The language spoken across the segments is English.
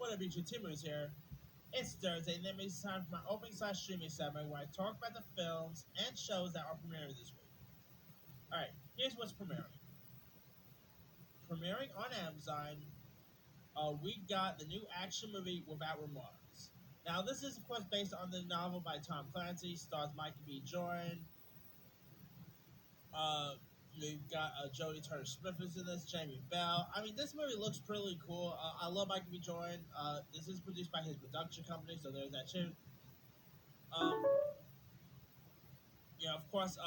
What up, YouTube Timers here? It's Thursday, and that means it's time for my opening slash streaming segment where I talk about the films and shows that are premiering this week. Alright, here's what's premiering. Premiering on Amazon, we got the new action movie Without Remorse. Now, this is, of course, based on the novel by Tom Clancy, stars Michael B. Jordan. Uh, You've got Jodie Turner Smith is in this, Jamie Bell. I mean, this movie looks pretty cool. I love Michael B. Jordan. This is produced by his production company, so there's that too. Um, of course,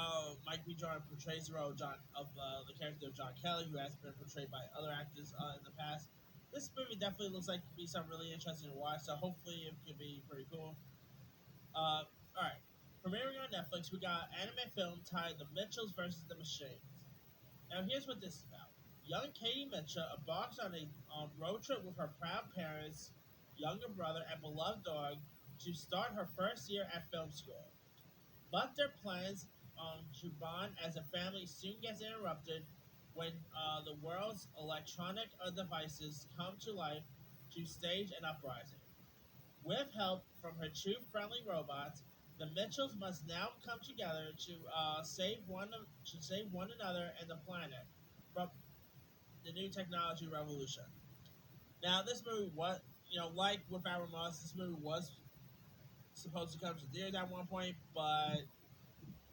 Mike B. Jordan portrays the role of the character of John Kelly, who has been portrayed by other actors in the past. This movie definitely looks like it could be something really interesting to watch, so hopefully it could be pretty cool. All right, premiering on Netflix, we got an anime film titled The Mitchells versus the Machines. Now, here's what this is about. Young Katie Mitchell embarks on a road trip with her proud parents, younger brother, and beloved dog to start her first year at film school. But their plans to bond as a family soon gets interrupted when the world's electronic devices come to life to stage an uprising. With help from her two friendly robots, the Mitchells must now come together to save one another and the planet from the new technology revolution. Now, this movie was, like with Our Moss, this movie was supposed to come to theaters at one point, but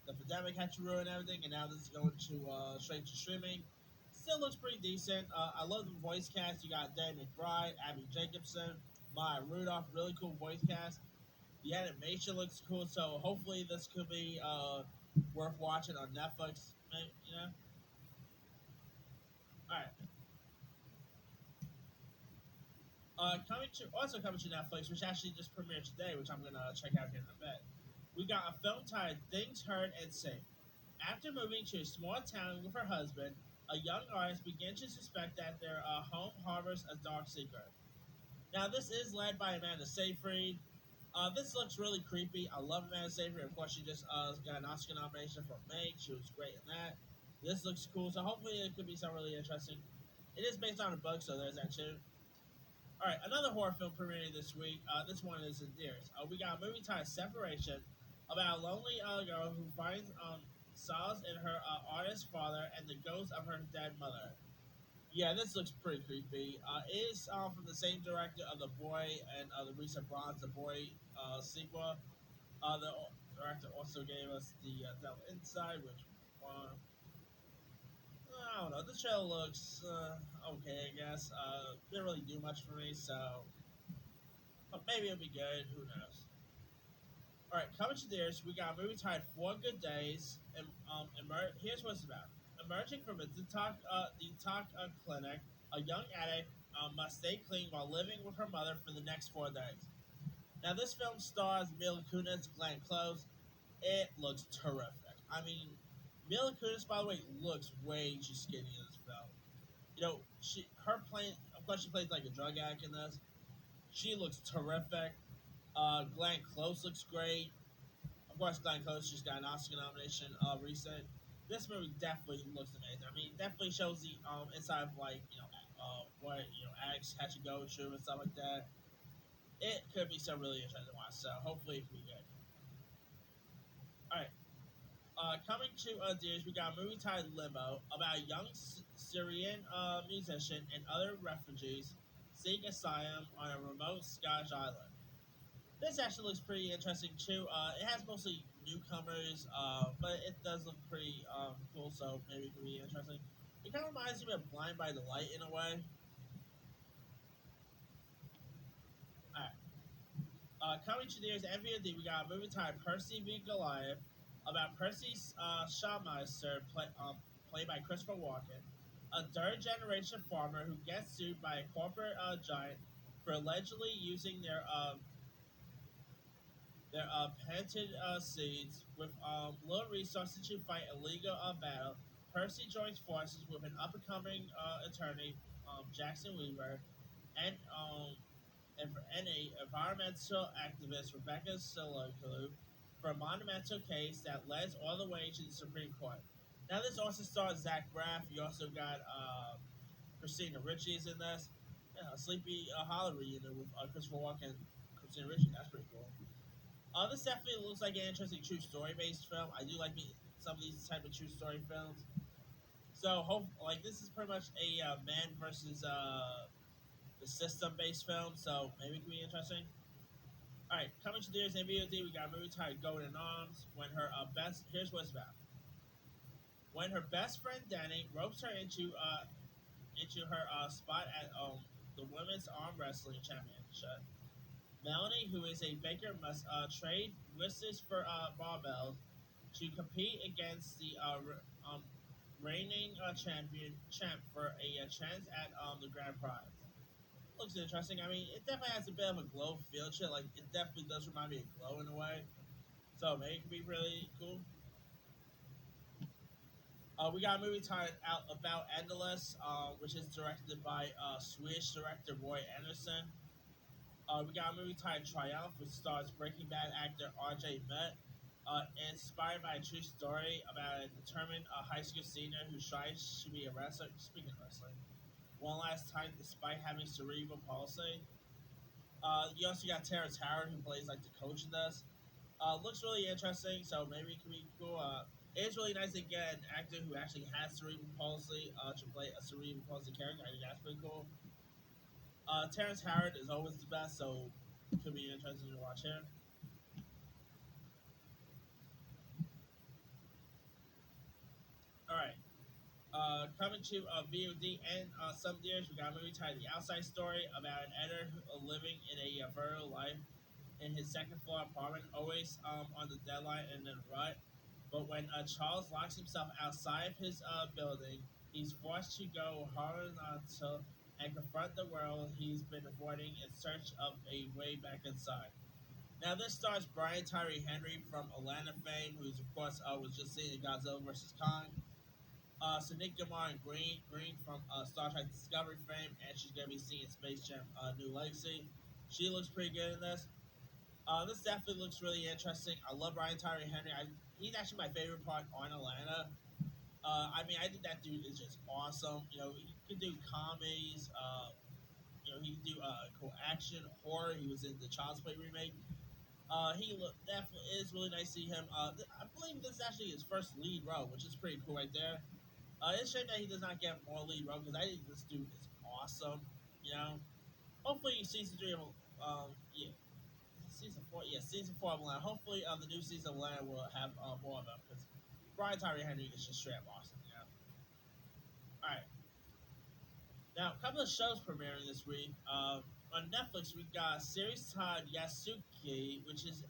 the pandemic had to ruin everything, and now this is going to straight to streaming. Still looks pretty decent. I love the voice cast. You got Dan McBride, Abby Jacobson, Maya Rudolph, really cool voice cast. The animation looks cool, so hopefully this could be worth watching on Netflix. All right. Coming to Netflix, which actually just premiered today, which I'm gonna check out here in a bit. We got a film titled "Things Heard and Safe." After moving to a small town with her husband, a young artist begins to suspect that their home harbors a dark secret. Now, this is led by Amanda Seyfried. This looks really creepy. I love Amanda Seyfried. Of course, she just got an Oscar nomination for Meg. She was great in that. This looks cool, so hopefully it could be something really interesting. It is based on a book, so there's that too. All right, another horror film premiering this week. This one is in theaters. We got a movie titled Separation about a lonely girl who finds solace in her artist father and the ghost of her dead mother. Yeah, this looks pretty creepy. It is from the same director of The Boy and the recent Bronze The Boy sequel. The director also gave us the Devil Inside, which uh, I don't know. The trailer looks okay, I guess. Didn't really do much for me, so but maybe it'll be good. Who knows? All right, coming to theirs, we got a movie titled Four Good Days, and here's what it's about. Emerging from a detox clinic, a young addict must stay clean while living with her mother for the next 4 days. Now, this film stars Mila Kunis, Glenn Close. It looks terrific. I mean, Mila Kunis, by the way, looks way too skinny in this film. Her playing, of course, she plays like a drug addict in this. She looks terrific. Glenn Close looks great. Of course, Glenn Close just got an Oscar nomination recent. This movie definitely looks amazing. I mean, definitely shows the inside of like what addicts had to go through and stuff like that. It could be some really interesting to watch. So hopefully it can be good. All right. Coming to theaters, we got a movie titled Limbo about a young Syrian musician and other refugees seek asylum on a remote Scottish island. This actually looks pretty interesting too. It has mostly newcomers, but it does look pretty cool, so maybe it could be interesting. It kind of reminds me of Blind by the Light in a way. Alright. Coming to theaters MVD, we got a movie titled Percy v. Goliath about Percy Shawmeister, played by Christopher Walken, a third generation farmer who gets sued by a corporate giant for allegedly using their patented seeds with little resources to fight a legal battle. Percy joins forces with an up-and-coming attorney, Jackson Weaver, and a environmental activist, Rebecca Sologlu, for a monumental case that leads all the way to the Supreme Court. Now, this also stars Zach Braff. You also got Christina Ricci is in this. Yeah, a Sleepy Hollow reunion with Christopher Walken and Christina Ricci. That's pretty cool. This definitely looks like an interesting true story based film. I do like some of these type of true story films. So, like this is pretty much a man versus the system based film. So maybe it could be interesting. All right, coming to theaters and VOD, we got a movie titled Golden Arms. When her best here's what it's about. When her best friend Danny ropes her into her spot at the women's arm wrestling championship, Melanie, who is a baker, must trade wrists for barbells to compete against the reigning champ for a chance at the grand prize. Looks interesting. I mean, it definitely has a bit of a glow feel to it. Like, it definitely does remind me of Glow in a way. So, maybe it could be really cool. We got a movie titled Out About Endless, which is directed by Swedish director Roy Anderson. We got a movie titled Triumph, which stars Breaking Bad actor R.J. Met. Inspired by a true story about a determined high school senior who strives to be a wrestler. Speaking of wrestling, one last time despite having cerebral palsy. You also got Terrence Howard, who plays like the coach in this. Looks really interesting, so maybe it can be cool. It is really nice to get an actor who actually has cerebral palsy to play a cerebral palsy character. I think that's pretty cool. Terrence Howard is always the best, so it could be interesting to watch him. All right. Coming to VOD and some theaters, we got a movie titled The Outside Story about an editor living in a vertical life in his second floor apartment, always on the deadline and in a rut. But when Charles locks himself outside of his building, he's forced to go horizontal and confront the world he's been avoiding in search of a way back inside. Now, this stars Brian Tyree Henry from Atlanta fame, who's, of course, was just seen in Godzilla vs. Kong. Sonique Gamar and Green from Star Trek Discovery fame, and she's going to be seen in Space Jam New Legacy. She looks pretty good in this. This definitely looks really interesting. I love Brian Tyree Henry. He's actually my favorite part on Atlanta. I mean, I think that dude is just awesome. You know, he can do comedies. He can do cool action, horror. He was in the Child's Play remake. Definitely is really nice to see him. I believe this is actually his first lead role, which is pretty cool right there. It's a shame that he does not get more lead role because I think this dude is awesome. You know, hopefully season three of yeah season four season four of Atlanta. Hopefully the new season of Atlanta will have more of him because Brian Tyree Henry is just straight up awesome. You know. All right, now a couple of shows premiering this week. On Netflix, we got a series titled Yasuki, which is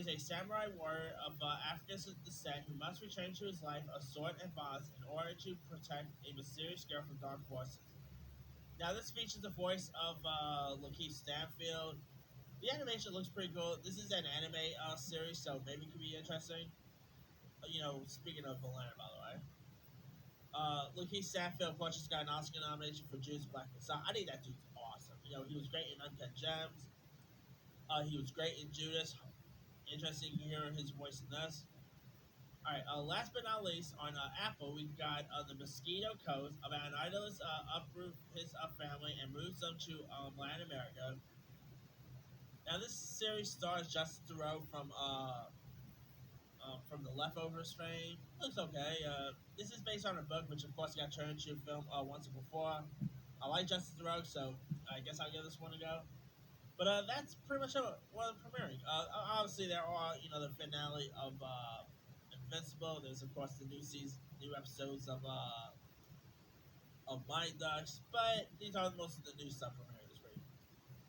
a samurai warrior of African descent who must return to his life of sword and bonds in order to protect a mysterious girl from dark forces. Now, this features the voice of Lakeith Stanfield. The animation looks pretty cool. This is an anime series, so maybe it could be interesting. Speaking of Atlanta, by the way. Lakeith Stanfield, of course, just got an Oscar nomination for Judas Black Messiah. I think that dude's awesome. You know, he was great in Uncut Gems. He was great in Judas. Interesting to hear his voice in this. All right. Last but not least, on Apple, we got the Mosquito Coast about an idolist uproot his family and moves them to Latin America. Now, this series stars Justin Theroux from the Leftovers fame. Looks okay. This is based on a book, which of course got turned into a film once before. I like Justin Theroux, so I guess I'll give this one a go. But that's pretty much what I'm premiering. Obviously, there are the finale of Invincible. There's of course the new season, new episodes of Mighty Ducks, but these are most of the new stuff premiering this week.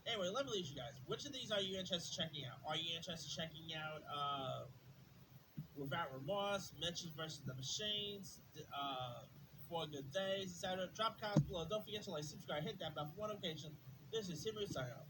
Anyway, let me leave you guys. Which of these are you interested in checking out? Are you interested in checking out Without Remorse, Mitchell versus the Machines, Four Good Days, etc.? Drop comments below. Don't forget to like, subscribe, hit that bell for notifications. This is Himu signing off.